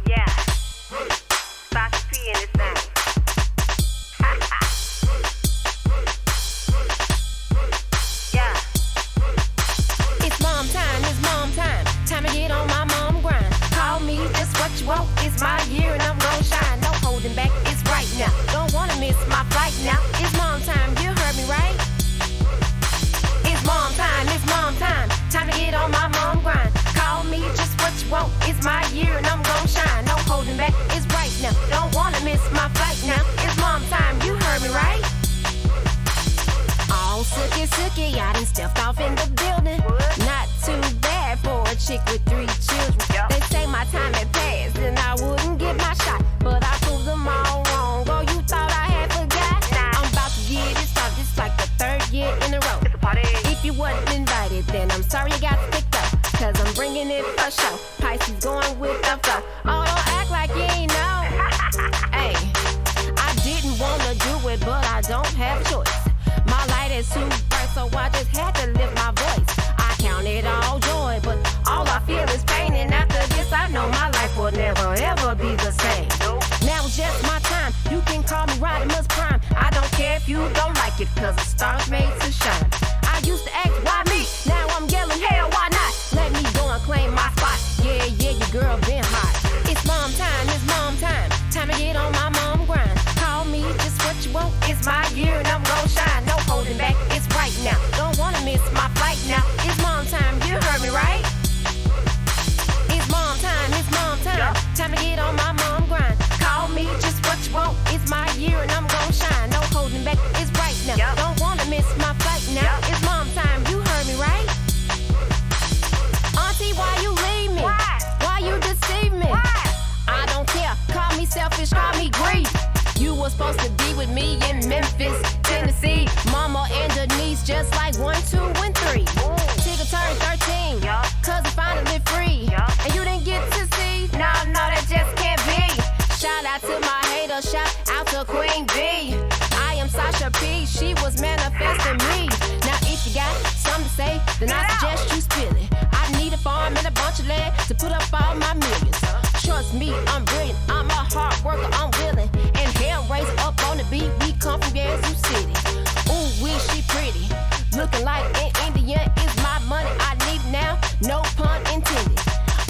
Yeah. Sasha P in this thing. Yeah. It's mom time, it's mom time. Time to get on my mom grind. Call me just what you want. It's my year and I'm gon' shine. No holding back, it's right now. Don't wanna miss my flight now. It's mom time, you heard me right? It's mom time, it's mom time. Time to get on my mom grind. Call me just what you want. It's my year and I'm gon' shine. No holding back, it's right now. Don't wanna miss my flight now. It's mom time, you heard me right? All sookie, I done stepped off in the building. Not too bad for a chick with 3 children. They say my time had passed and I wouldn't get my shot, but I proved them all wrong. Oh, you thought I had forgot? I'm about to get it started. It's like the 3rd year in a row. If you wasn't invited, then I'm sorry you got picked up, cause I'm bringing it for show. Pisces going with the flow. Oh, don't act like you ain't know. Hey, I didn't wanna do it, but I don't have a choice. My light is too bright, so I just had to lift my voice. I count it all joy, but all I feel is pain. And after this, I know my life will never ever be the same. Now it's just my time. You can call me Rodimus Prime. I don't care if you don't like it, cause the star's made to shine. I used to ask, why me? Now I'm yelling, hell, why not? Let me go and claim my spot. Yeah, your girl been hot. It's mom time, it's mom time. Time to get on my mom grind. Call me just what you want. It's my year and I'm gon' shine. No holding back, it's right now. Don't wanna miss my flight now. It's mom time, you heard me right? It's mom time, it's mom time. Time to get on my mom grind. Call me just what you want. It's my year and I'm gon' shine. No holding back, it's right now. Don't wanna miss my flight now. It's mom time, you heard me right? Auntie, why you leave me? Why you deceive me? I don't care, call me selfish, call me greedy. You were supposed to be with me in Memphis, Tennessee. Mama and Denise just like 1, 2,